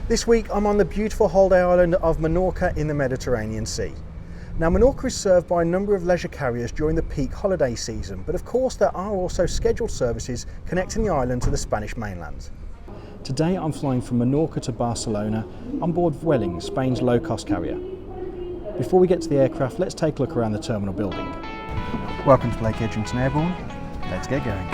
This week I'm on the beautiful holiday island of Menorca in the Mediterranean Sea. Now Menorca is served by a number of leisure carriers during the peak holiday season, but of course there are also scheduled services connecting the island to the Spanish mainland. Today I'm flying from Menorca to Barcelona on board Vueling, Spain's low-cost carrier. Before we get to the aircraft, let's take a look around the terminal building. Welcome to Lake Edgington Airborne. Let's get going.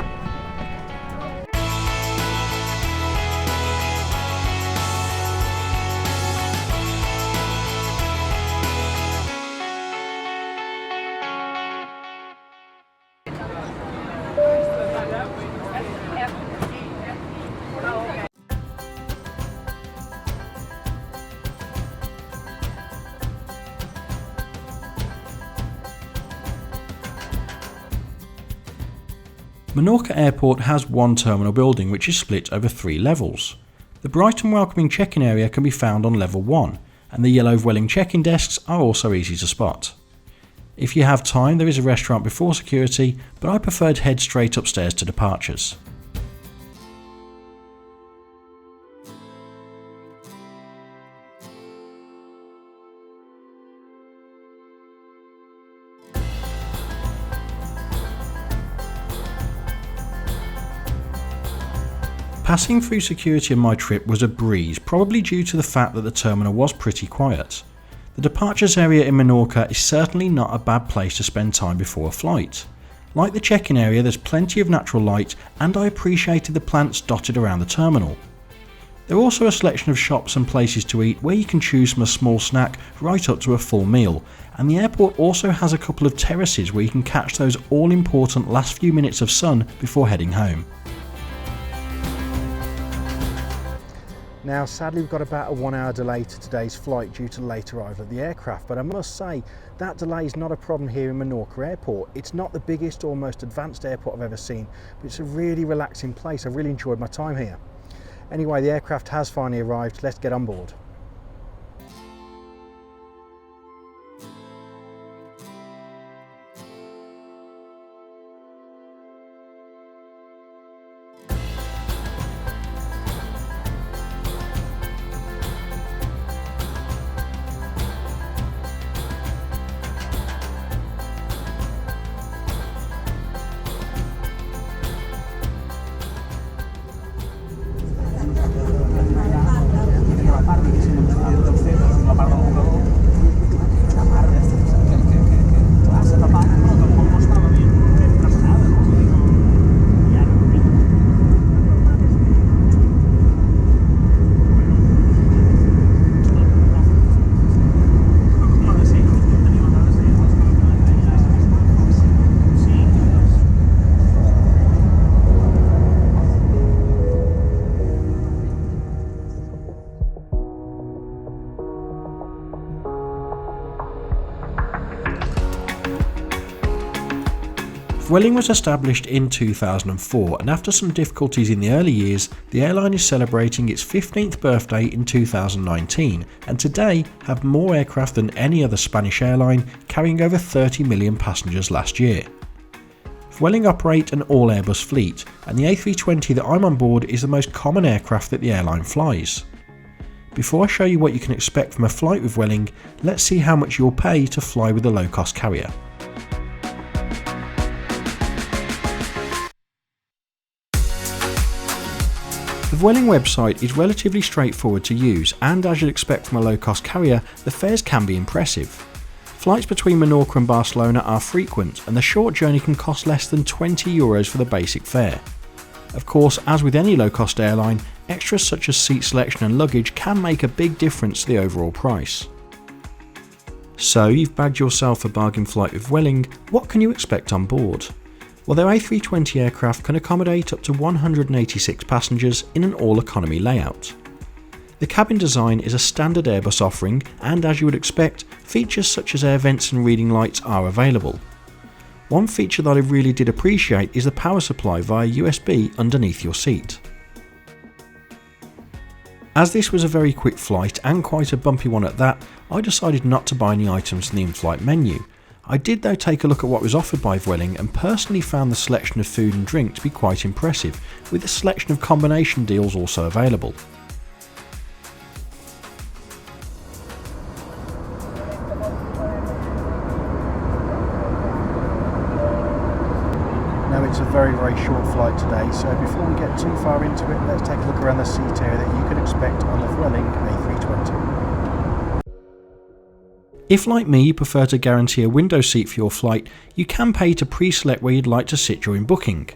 Menorca Airport has one terminal building which is split over 3 levels. The bright and welcoming check-in area can be found on level 1, and the yellow Vueling check-in desks are also easy to spot. If you have time, there is a restaurant before security, but I prefer to head straight upstairs to departures. Passing through security on my trip was a breeze, probably due to the fact that the terminal was pretty quiet. The departures area in Menorca is certainly not a bad place to spend time before a flight. Like the check-in area, there's plenty of natural light, and I appreciated the plants dotted around the terminal. There are also a selection of shops and places to eat where you can choose from a small snack right up to a full meal, and the airport also has a couple of terraces where you can catch those all-important last few minutes of sun before heading home. Now sadly we've got about a 1 hour delay to today's flight due to the late arrival of the aircraft, but I must say that delay is not a problem here in Menorca Airport. It's not the biggest or most advanced airport I've ever seen, but it's a really relaxing place. I've really enjoyed my time here. Anyway, the aircraft has finally arrived. Let's get on board. Vueling was established in 2004, and after some difficulties in the early years, the airline is celebrating its 15th birthday in 2019 and today have more aircraft than any other Spanish airline, carrying over 30 million passengers last year. Vueling operate an all-Airbus fleet, and the A320 that I'm on board is the most common aircraft that the airline flies. Before I show you what you can expect from a flight with Vueling, let's see how much you'll pay to fly with a low-cost carrier. The Vueling website is relatively straightforward to use, and as you'd expect from a low-cost carrier, the fares can be impressive. Flights between Menorca and Barcelona are frequent, and the short journey can cost less than €20 for the basic fare. Of course, as with any low-cost airline, extras such as seat selection and luggage can make a big difference to the overall price. So you've bagged yourself a bargain flight with Vueling. What can you expect on board? Well, their A320 aircraft can accommodate up to 186 passengers in an all-economy layout. The cabin design is a standard Airbus offering, and as you would expect, features such as air vents and reading lights are available. One feature that I really did appreciate is the power supply via USB underneath your seat. As this was a very quick flight and quite a bumpy one at that, I decided not to buy any items from the in-flight menu. I did though take a look at what was offered by Vueling and personally found the selection of food and drink to be quite impressive, with a selection of combination deals also available. it's a very short flight today, so before we get too far into it, let's take a look around the seat area that you can expect on the Vueling A320. If, like me, you prefer to guarantee a window seat for your flight, you can pay to pre-select where you'd like to sit during booking.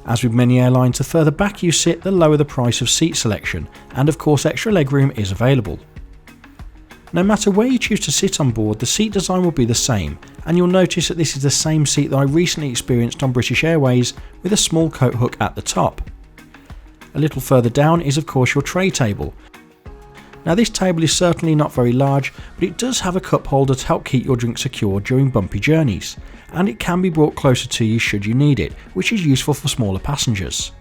As with many airlines, the further back you sit, the lower the price of seat selection, and of course extra legroom is available. No matter where you choose to sit on board, the seat design will be the same, and you'll notice that this is the same seat that I recently experienced on British Airways with a small coat hook at the top. A little further down is of course your tray table. Now this table is certainly not very large, but it does have a cup holder to help keep your drink secure during bumpy journeys, and it can be brought closer to you should you need it, which is useful for smaller passengers.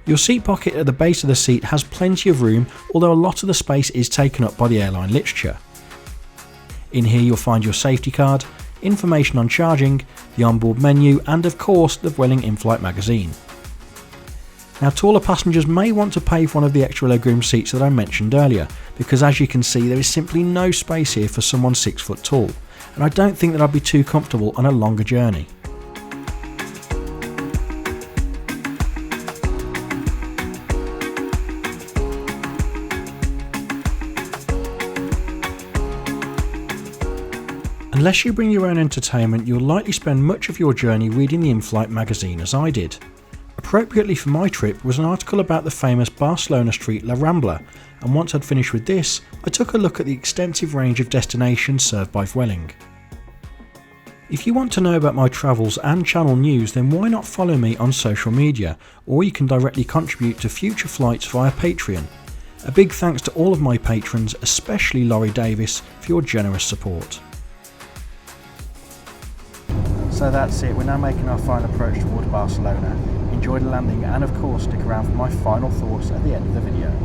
Your seat pocket at the base of the seat has plenty of room, although a lot of the space is taken up by the airline literature. In here you'll find your safety card, information on charging, the onboard menu, and of course the Vueling in-flight magazine. Now taller passengers may want to pay for one of the extra legroom seats that I mentioned earlier, because as you can see there is simply no space here for someone 6 foot tall, and I don't think that I'd be too comfortable on a longer journey. Unless you bring your own entertainment, you'll likely spend much of your journey reading the in-flight magazine as I did. Appropriately for my trip was an article about the famous Barcelona street La Rambla, and once I'd finished with this, I took a look at the extensive range of destinations served by Vueling. If you want to know about my travels and channel news, then why not follow me on social media, or you can directly contribute to future flights via Patreon. A big thanks to all of my patrons, especially Laurie Davies, for your generous support. So that's it, we're now making our final approach toward Barcelona. Enjoy the landing and of course stick around for my final thoughts at the end of the video.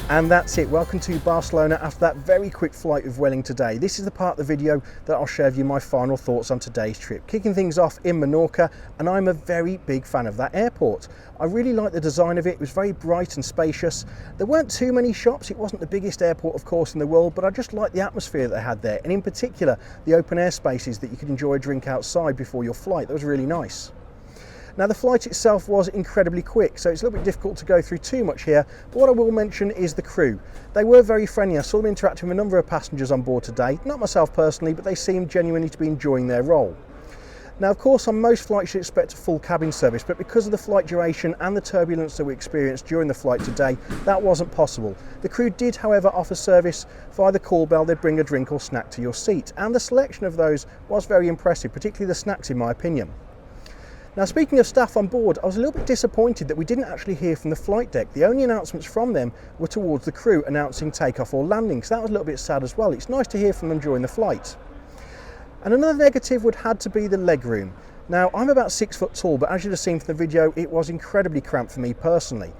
And that's it, welcome to Barcelona after that very quick flight with Vueling today. This is the part of the video that I'll share with you my final thoughts on today's trip. Kicking things off in Menorca, and I'm a very big fan of that airport. I really like the design of it. It was very bright and spacious. There weren't too many shops, it wasn't the biggest airport of course in the world, but I just liked the atmosphere that they had there, and in particular the open air spaces that you could enjoy a drink outside before your flight. That was really nice. Now the flight itself was incredibly quick, so it's a little bit difficult to go through too much here, but what I will mention is the crew. They were very friendly. I saw them interacting with a number of passengers on board today, not myself personally, but they seemed genuinely to be enjoying their role. Now of course on most flights you expect a full cabin service, but because of the flight duration and the turbulence that we experienced during the flight today, that wasn't possible. The crew did however offer service via the call bell. They'd bring a drink or snack to your seat, and the selection of those was very impressive, particularly the snacks in my opinion. Now speaking of staff on board, I was a little bit disappointed that we didn't actually hear from the flight deck. The only announcements from them were towards the crew announcing takeoff or landing, so that was a little bit sad as well. It's nice to hear from them during the flight. And another negative would have to be the legroom. Now I'm about 6 foot tall, but as you'd have seen from the video, it was incredibly cramped for me personally.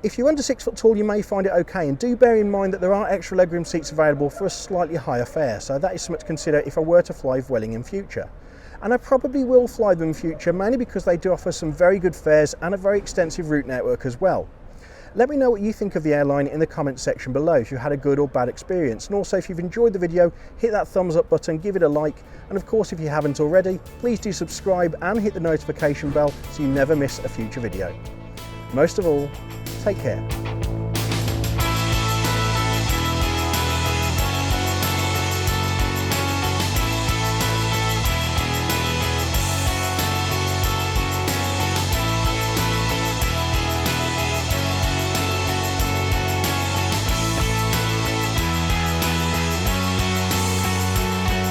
If you're under 6 foot tall, you may find it okay, and do bear in mind that there are extra legroom seats available for a slightly higher fare, so that is something to consider if I were to fly Vueling in future. and I probably will fly them in future, mainly because they do offer some very good fares and a very extensive route network as well. Let me know what you think of the airline in the comments section below, if you had a good or bad experience, and also if you've enjoyed the video, hit that thumbs up button, give it a like, and of course if you haven't already, please do subscribe and hit the notification bell so you never miss a future video. Most of all, take care.